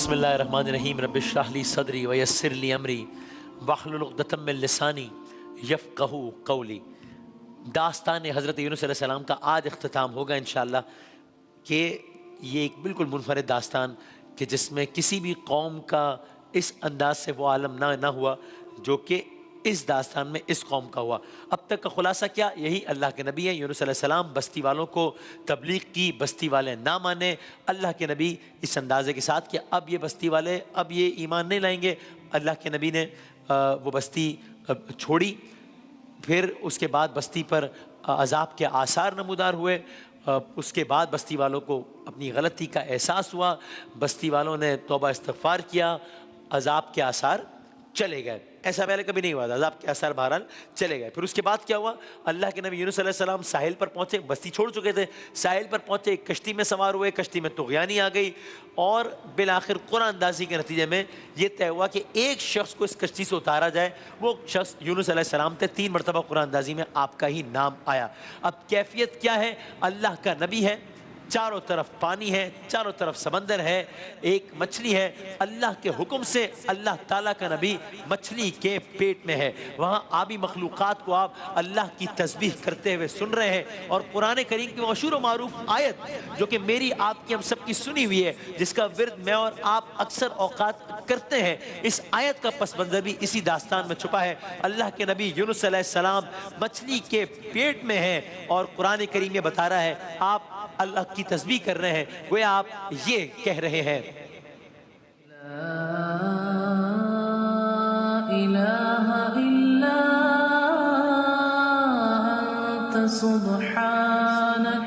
بسم اللہ الرحمن الرحیم رب اشرح لی صدری ویسر لی امری واحلل عقدۃ من لسانی یفقہوا قولی۔ داستان حضرت یونس علیہ السلام کا آج اختتام ہوگا انشاءاللہ کہ یہ ایک بالکل منفرد داستان کہ جس میں کسی بھی قوم کا اس انداز سے وہ عالم نہ ہوا جو کہ اس داستان میں اس قوم کا ہوا۔ اب تک کا خلاصہ کیا؟ یہی اللہ کے نبی ہیں یونس علیہ السلام، بستی والوں کو تبلیغ کی، بستی والے نہ مانے، اللہ کے نبی اس اندازے کے ساتھ کہ اب یہ بستی والے اب یہ ایمان نہیں لائیں گے، اللہ کے نبی نے وہ بستی چھوڑی۔ پھر اس کے بعد بستی پر عذاب کے آثار نمودار ہوئے، اس کے بعد بستی والوں کو اپنی غلطی کا احساس ہوا، بستی والوں نے توبہ استغفار کیا، عذاب کے آثار چلے گئے۔ ایسا پہلے کبھی نہیں ہوا تھا، عذاب کے آثار بہرحال چلے گئے۔ پھر اس کے بعد کیا ہوا؟ اللہ کے نبی یونس علیہ السلام ساحل پر پہنچے، بستی چھوڑ چکے تھے، ساحل پر پہنچے، ایک کشتی میں سوار ہوئے، کشتی میں طغیانی آ گئی اور بالآخر قرآن اندازی کے نتیجے میں یہ طے ہوا کہ ایک شخص کو اس کشتی سے اتارا جائے، وہ شخص یونس علیہ السلام تھے۔ 3 مرتبہ قرآن اندازی میں آپ کا ہی نام آیا۔ اب کیفیت کیا ہے؟ اللہ کا نبی ہے، چاروں طرف پانی ہے، چاروں طرف سمندر ہے، ایک مچھلی ہے، اللہ کے حکم سے اللہ تعالیٰ کا نبی مچھلی کے پیٹ میں ہے، وہاں آبی مخلوقات کو آپ اللہ کی تسبیح کرتے ہوئے سن رہے ہیں۔ اور قرآن کریم کی مشہور و معروف آیت جو کہ میری آپ کی ہم سب کی سنی ہوئی ہے، جس کا ورد میں اور آپ اکثر اوقات کرتے ہیں، اس آیت کا پس منظر بھی اسی داستان میں چھپا ہے۔ اللہ کے نبی یونس علیہ السلام مچھلی کے پیٹ میں ہیں اور قرآن کریم یہ بتا رہا ہے آپ اللہ کی تسبیح کر رہے ہیں، گویا آپ یہ کہہ رہے ہیں لا الہ الا انت سبحانک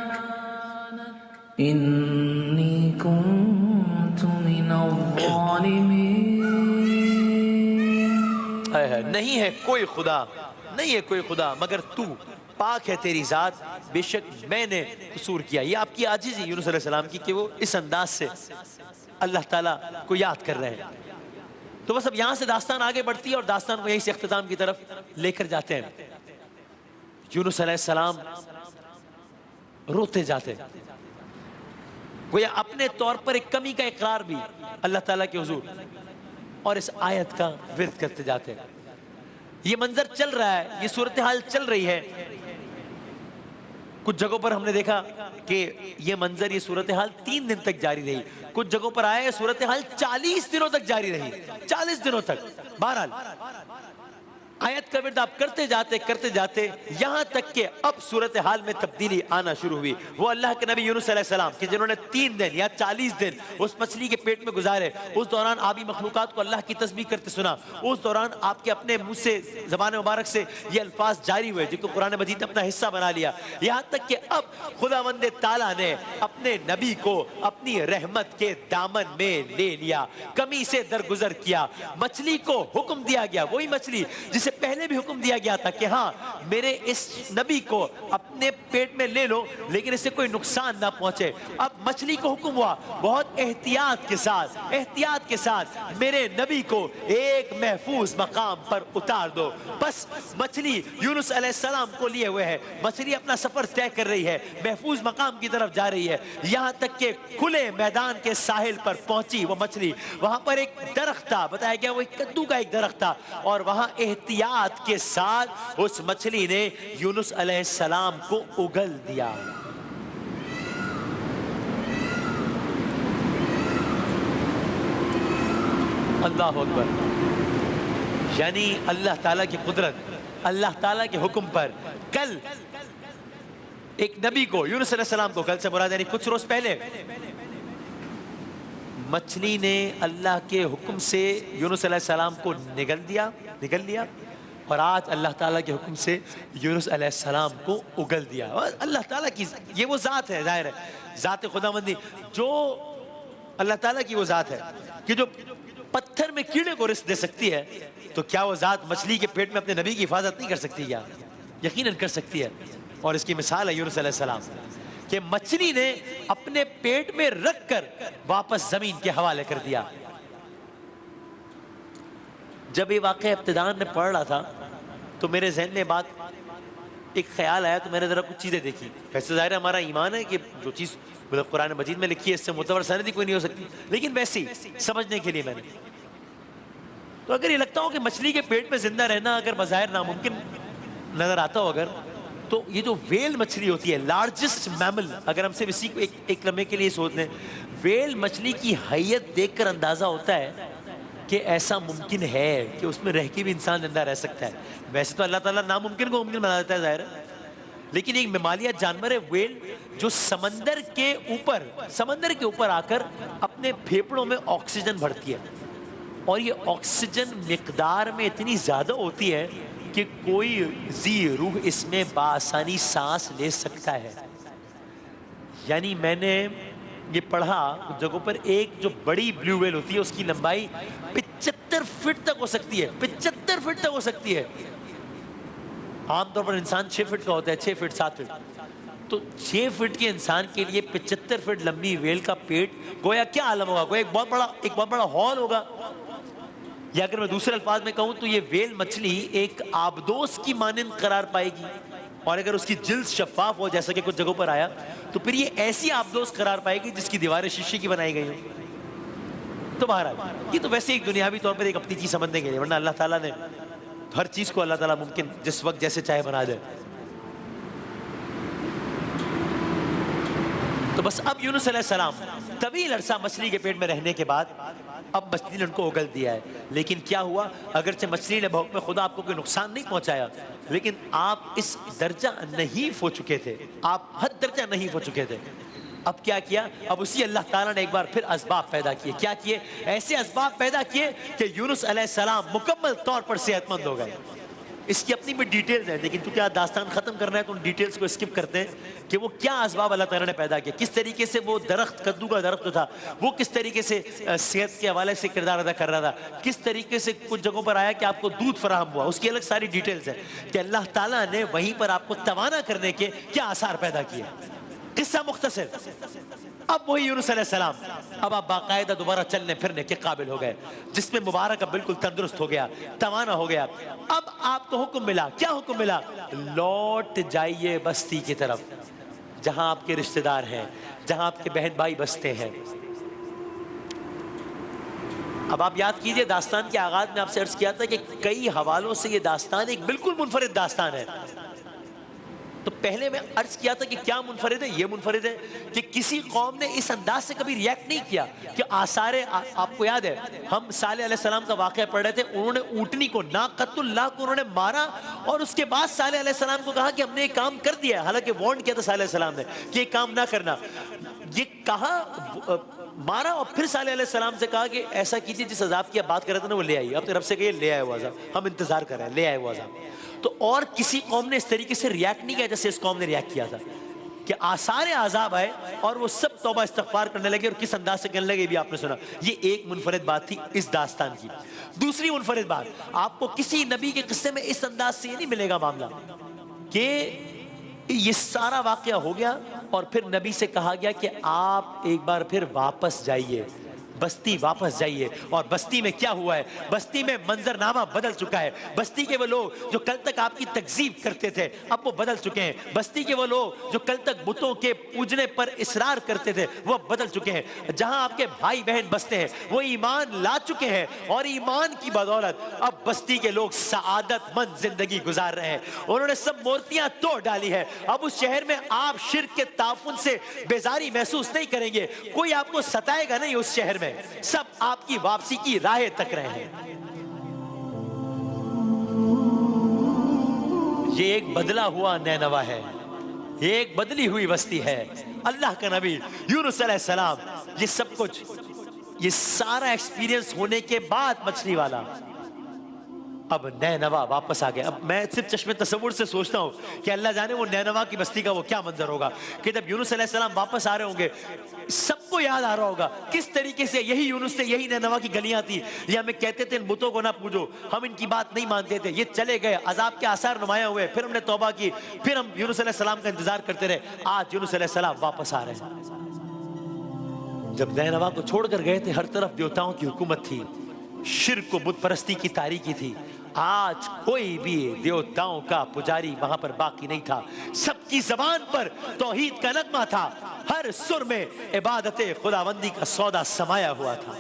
انی کنت من الظالمین۔ نہیں ہے کوئی خدا، نہیں ہے کوئی خدا مگر تو، پاک ہے تیری ذات، بے شک میں نے قصور کیا۔ یہ آپ کی عاجزی یونس علیہ السلام کی کہ وہ اس انداز سے اللہ تعالیٰ کو یاد کر رہے ہیں۔ تو بس اب یہاں سے داستان آگے بڑھتی ہے اور داستان کو یہیں سے اختتام کی طرف لے کر جاتے ہیں۔ یونس علیہ السلام روتے جاتے، گویا اپنے طور پر ایک کمی کا اقرار بھی اللہ تعالیٰ کے حضور اور اس آیت کا ورد کرتے جاتے ہیں۔ یہ منظر چل رہا ہے، یہ صورتحال چل رہی ہے۔ کچھ جگہوں پر ہم نے دیکھا کہ یہ منظر، یہ صورتحال 3 دن تک جاری رہی، کچھ جگہوں پر آئے صورتحال 40 دنوں تک جاری رہی، 40 دنوں تک۔ بہرحال آیت کا ورد آپ کرتے جاتے یہاں تک کہ اب صورتحال میں تبدیلی آنا شروع ہوئی۔ وہ اللہ کے نبی یونس علیہ السلام کہ جنہوں نے 3 دن یا 40 دن اس مچھلی کے پیٹ میں گزارے، اس دوران آبی مخلوقات کو اللہ کی تسبیح کرتے سنا، اس دوران آپ کے اپنے منہ سے، زبان مبارک سے یہ الفاظ جاری ہوئے جن کو قرآن مجید نے اپنا حصہ بنا لیا، یہاں تک کہ اب خداوند تعالیٰ نے اپنے نبی کو اپنی رحمت کے دامن میں لے لیا، کمی سے درگزر کیا، مچھلی کو حکم دیا گیا، وہی مچھلی جسے پہلے بھی حکم دیا گیا تھا کہ ہاں میرے اس نبی کو اپنے پیٹ میں لے لو لیکن اس سے کوئی نقصان نہ پہنچے۔ اب مچھلی کو حکم ہوا بہت احتیاط کے ساتھ میرے نبی کو ایک محفوظ مقام پر اتار دو۔ بس مچھلی یونس علیہ السلام کو لیے ہوئے ہے، مچھلی اپنا سفر طے کر رہی ہے، محفوظ مقام کی طرف جا رہی ہے، یہاں تک کہ کھلے میدان کے ساحل پر پہنچی وہ مچھلی۔ وہاں پر ایک درخت تھا، بتایا گیا وہ ایک کدو کا ایک درخت تھا، اور وہاں احتیاط کے ساتھ اس مچھلی نے یونس علیہ السلام کو اگل دیا۔ اللہ اکبر! یعنی اللہ تعالیٰ کی قدرت، اللہ تعالیٰ کے حکم پر کل ایک نبی کو، یونس علیہ السلام کو، کل سے مراد یعنی کچھ روز پہلے، مچھلی نے اللہ کے حکم سے یونس علیہ السلام کو نگل لیا، اور آج اللہ تعالیٰ کے حکم سے یونس علیہ السلام کو اگل دیا۔ اللہ تعالیٰ کی یہ وہ ذات ہے، ظاہر ہے ذات خداوندی، جو اللہ تعالیٰ کی وہ ذات ہے کہ جو پتھر میں کیڑے کو رزق دے سکتی ہے، تو کیا وہ ذات مچھلی کے پیٹ میں اپنے نبی کی حفاظت نہیں کر سکتی؟ کیا یقیناً کر سکتی ہے۔ اور اس کی مثال ہے یونس علیہ السلام کہ مچھلی نے اپنے پیٹ میں رکھ کر واپس زمین کے حوالے کر دیا۔ جب یہ واقعہ ابتداءً میں پڑھ رہا تھا تو میرے ذہن میں بات ایک خیال آیا تو میں نے ذرا کچھ چیزیں دیکھی. ویسے ظاہر ہے ہمارا ایمان ہے کہ جو چیز مطلب قرآن مجید میں لکھی ہے اس سے معتبر سندی کوئی نہیں ہو سکتی, لیکن ویسے ہی سمجھنے کے لیے میں نے, تو اگر یہ لگتا ہو کہ مچھلی کے پیٹ میں زندہ رہنا اگر بظاہر ناممکن نظر آتا ہو اگر, تو یہ جو ویل مچھلی ہوتی ہے, لارجسٹ میمل, اگر ہم صرف اسی کو ایک لمحے کے لیے سوچ لیں, ویل مچھلی کی حیت دیکھ کر اندازہ ہوتا ہے کہ ایسا ممکن ہے کہ اس میں رہ کے بھی انسان زندہ رہ سکتا ہے. ویسے تو اللہ تعالیٰ ناممکن کو ممکن بنا دیتا ہے ظاہر ہے, لیکن ایک ممالیہ جانور ہے ویل جو سمندر کے اوپر آ کر اپنے پھیپڑوں میں آکسیجن بھرتی ہے, اور یہ آکسیجن مقدار میں اتنی زیادہ ہوتی ہے کہ کوئی ذی روح اس میں بآسانی سانس لے سکتا ہے. یعنی میں نے یہ پڑھا کچھ جگہوں پر, ایک جو بڑی بلیو ویل ہوتی ہے اس کی لمبائی 75 فٹ تک ہو سکتی ہے, 75 فٹ تک ہو سکتی ہے. عام طور پر انسان 6 فٹ کا ہوتا ہے, 6 فٹ 7 فٹ, تو 6 فٹ کے انسان کے لیے 75 فٹ لمبی ویل کا پیٹ گویا کیا عالم ہوگا, گویا ایک بہت بڑا ہال ہوگا. یا اگر میں دوسرے الفاظ میں کہوں تو یہ ویل مچھلی ایک آبدوز کی مانند قرار پائے گی, اور اگر اس کی جلد شفاف ہو جیسا کہ کچھ جگہوں پر آیا تو پھر یہ ایسی آبدوز قرار پائے گی جس کی دیواریں شیشے کی بنائی گئی ہوں. تو بہرحال یہ تو ویسے ایک دنیاوی طور پر ایک اپنی چیز سمجھنے کے لیے, ورنہ اللہ تعالیٰ نے ہر چیز کو اللہ تعالیٰ ممکن جس وقت جیسے چاہے بنا دے. تو بس اب یونس علیہ السلام طویل عرصہ مچھلی کے پیٹ میں رہنے کے بعد اب مچھلی نے ان کو اگل دیا ہے. لیکن کیا ہوا, اگرچہ مچھلی نے بحکم خدا آپ کو کوئی نقصان نہیں پہنچایا, لیکن آپ اس درجہ نحیف ہو چکے تھے, آپ حد درجہ نحیف ہو چکے تھے. اب کیا کیا, اب اسی اللہ تعالیٰ نے ایک بار پھر اسباب پیدا کیے. کیا کیے, ایسے اسباب پیدا کیے کہ یونس علیہ السلام مکمل طور پر صحت مند ہو گئے. اس کی اپنی بھی ڈیٹیلز ہیں, لیکن کیونکہ آج داستان ختم کرنا ہے تو ان ڈیٹیلز کو اسکپ کرتے ہیں کہ وہ کیا اسباب اللہ تعالیٰ نے پیدا کیا, کس طریقے سے وہ درخت, کدو کا درخت جو تھا وہ کس طریقے سے صحت کے حوالے سے کردار ادا کر رہا تھا, کس طریقے سے کچھ جگہوں پر آیا کہ آپ کو دودھ فراہم ہوا, اس کی الگ ساری ڈیٹیلز ہیں کہ اللہ تعالیٰ نے وہیں پر آپ کو توانا کرنے کے کیا آثار پیدا کیے. قصہ مختصر. اب وہی یونس علیہ السلام, اب آپ باقاعدہ دوبارہ چلنے پھرنے کے قابل ہو گئے, جس میں مبارک اب بالکل تندرست ہو گیا, توانا ہو گیا. اب آپ کو حکم ملا, کیا حکم ملا, لوٹ جائیے بستی کی طرف جہاں آپ کے رشتہ دار ہیں, جہاں آپ کے بہن بھائی بستے ہیں. اب آپ یاد کیجئے داستان کے آغاز میں آپ سے عرض کیا تھا کہ کئی حوالوں سے یہ داستان ایک بالکل منفرد داستان ہے. تو پہلے میں عرض کیا تھا کہ کیا منفرد ہے, یہ منفرد ہے کہ کسی قوم نے اس انداز سے کبھی ریاکٹ نہیں کیا کہ آثار, آپ کو یاد ہے ہم صالح علیہ السلام کا واقعہ پڑھ رہے تھے, انہوں نے اونٹنی کو, ناقۃ اللہ کو انہوں نے مارا, اور اس کے بعد صالح علیہ السلام کو کہا کہ ہم نے یہ کام کر دیا, حالانکہ وارن کیا تھا صالح علیہ السلام نے کہ یہ کام نہ کرنا. یہ کہا مارا, اور پھر صالح علیہ السلام سے کہا کہ ایسا کیجیے جس عذاب کی آپ بات کر رہے تھے نا وہ لے آئیے, اپنے رب سے کہیے لے آئے وہ عذاب, ہم انتظار کر رہے ہیں, لے آئے وہ عذاب. تو اور کسی قوم نے اس طریقے سے ریاکٹ نہیں کیا جیسے اس قوم نے ریاکٹ کیا تھا کہ آثار عذاب آئے اور وہ سب توبہ استغفار کرنے لگے, اور کس انداز سے کرنے لگے بھی آپ نے سنا. یہ ایک منفرد بات تھی اس داستان کی. دوسری منفرد بات, آپ کو کسی نبی کے قصے میں اس انداز سے یہ نہیں ملے گا معاملہ کہ یہ سارا واقعہ ہو گیا اور پھر نبی سے کہا گیا کہ آپ ایک بار پھر واپس جائیے, بستی واپس جائیے. اور بستی میں کیا ہوا ہے, بستی میں منظرنامہ بدل چکا ہے. بستی کے وہ لوگ جو کل تک آپ کی تکذیب کرتے تھے اب وہ بدل چکے ہیں. بستی کے وہ لوگ جو کل تک بتوں کے پوجنے پر اصرار کرتے تھے وہ بدل چکے ہیں. جہاں آپ کے بھائی بہن بستے ہیں وہ ایمان لا چکے ہیں, اور ایمان کی بدولت اب بستی کے لوگ سعادت مند زندگی گزار رہے ہیں. انہوں نے سب مورتیاں توڑ ڈالی ہے. اب اس شہر میں آپ شرک کے تعفن سے بیزاری محسوس نہیں کریں گے, کوئی آپ کو ستائے گا نہیں. اس شہر میں سب آپ کی واپسی کی راہیں تک رہے ہیں. یہ ایک بدلا ہوا نینوا ہے, یہ ایک بدلی ہوئی بستی ہے. اللہ کا نبی یونس علیہ السلام, یہ سب کچھ, یہ سارا ایکسپیرینس ہونے کے بعد مچھلی والا اب نینوا واپس آ گیا. اب میں صرف چشم تصور سے سوچتا ہوں کہ اللہ جانے وہ نینوا کی بستی کا وہ کیا منظر ہوگا کہ جب یونس علیہ السلام واپس آ رہے ہوں گے, سب کو یاد آ رہا ہوگا کس طریقے سے یہی یونس تھے, یہی نینوا کی گلیاں تھی. یہ ہمیں کہتے تھے ان بتوں کو نہ پوجو, ہم ان کی بات نہیں مانتے تھے, یہ چلے گئے, عذاب کے آثار نمایاں ہوئے, پھر ہم نے توبہ کی, پھر ہم یونس علیہ السلام کا انتظار کرتے رہے. آج یونس علیہ السلام واپس آ رہے ہیں. جب نینوا کو چھوڑ کر گئے تھے ہر طرف دیوتاؤں کی حکومت تھی, شرک و بت پرستی کی تاریکی تھی. آج کوئی بھی دیوتاؤں کا پجاری وہاں پر باقی نہیں تھا، سب کی زبان پر توحید کا نغمہ تھا، ہر سر میں عبادت خداوندی کا سودا سمایا ہوا تھا۔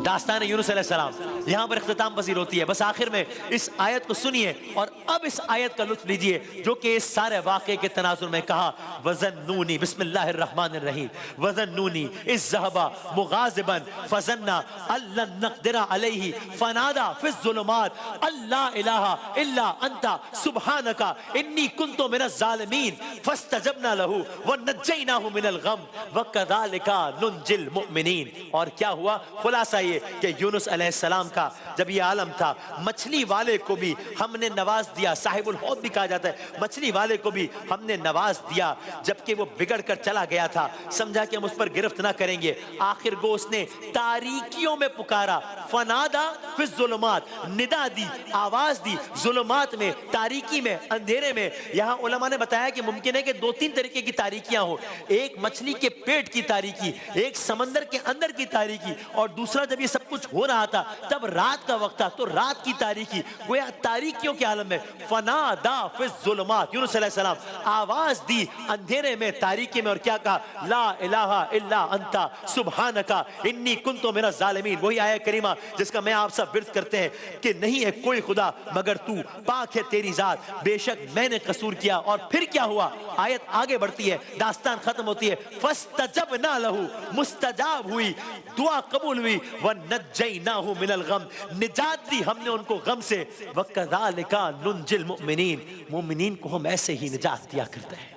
داستان یونس علیہ السلام یہاں پر اختتام پذیر ہوتی ہے، بس آخر میں اس آیت کو سنیے اور اب اس آیت کا لطف لیجئے جو کہ اس سارے واقعے کے تناظر میں کہا وَظَنُّونِي بسم اللہ الرحمن الرحیم وَظَنُّونِي إِذْ ذَهَبَ مُغَاضِبًا فَظَنَّ أَن لَّن نَّقْدِرَ عَلَيْهِ فَنَادَىٰ فِي الظُّلُمَاتِ أَن لَّا إِلَٰهَ إِلَّا أَنتَ سُبْحَانَكَ إِنِّي كُنتُ مِنَ الظَّالِمِينَ فَاسْتَجَبْنَا لَهُ وَنَجَّيْنَاهُ مِنَ الْغَمِّ وَكَذَٰلِكَ نُنجِي الْمُؤْمِنِينَ۔ اور کیا ہوا؟ خلاصہ کہ یونس علیہ السلام کا جب یہ عالم تھا، مچھلی والے کو بھی ہم نے نواز دیا، صاحب الحوت بھی کہا جاتا ہے، مچھلی والے کو بھی ہم نے نواز دیا، جبکہ وہ بگڑ کر چلا گیا تھا، سمجھا کہ ہم اس پر گرفت نہ کریں گے، آخر کو اس نے تاریکیوں میں پکارا، فنادا فی الظلمات، ندا دی، آواز دی، ظلمات میں، تاریکی میں، اندھیرے میں۔ یہاں علماء نے بتایا کہ ممکن ہے کہ 2-3 طریقے کی تاریکیاں ہوں، ایک مچھلی کے پیٹ کی تاریکی، ایک سمندر کے اندر کی تاریکی، اور دوسرا جب یہ سب کچھ ہو رہا تھا تب رات کا وقت تھا تو رات کی تاریکی، گویا تاریکیوں کے عالم میں۔ فنادا فی الظلمات، یونس علیہ السلام آواز دی اندھیرے میں، تاریکی میں، اور کیا کہا؟ لا الہ الا انت سبحانک انی کنت من الظالمین۔ وہی آیہ کریمہ جس کا میں آپ سب ورد کرتے ہیں کہ نہیں ہے کوئی خدا مگر تو، پاک ہے تیری ذات، بے شک میں نے قصور کیا۔ اور پھر کیا ہوا؟ آیت آگے بڑھتی ہے، داستان ختم ہوتی ہے، فاستجبنا لہ، مستجاب ہوئی، دعا قبول ہوئی، وَنَجَّيْنَاهُ مِنَ الْغَمِّ، نجات دی ہم نے ان کو غم سے، وَكَذَٰلِكَ نُنجِي الْمُؤْمِنِينَ، مومنین کو ہم ایسے ہی نجات دیا کرتے ہیں۔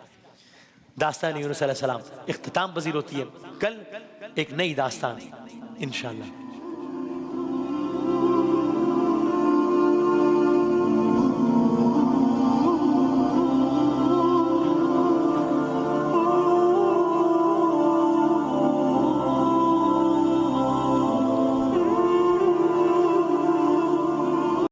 داستان یونس علیہ السلام اختتام پذیر ہوتی ہے، کل ایک نئی داستان انشاءاللہ۔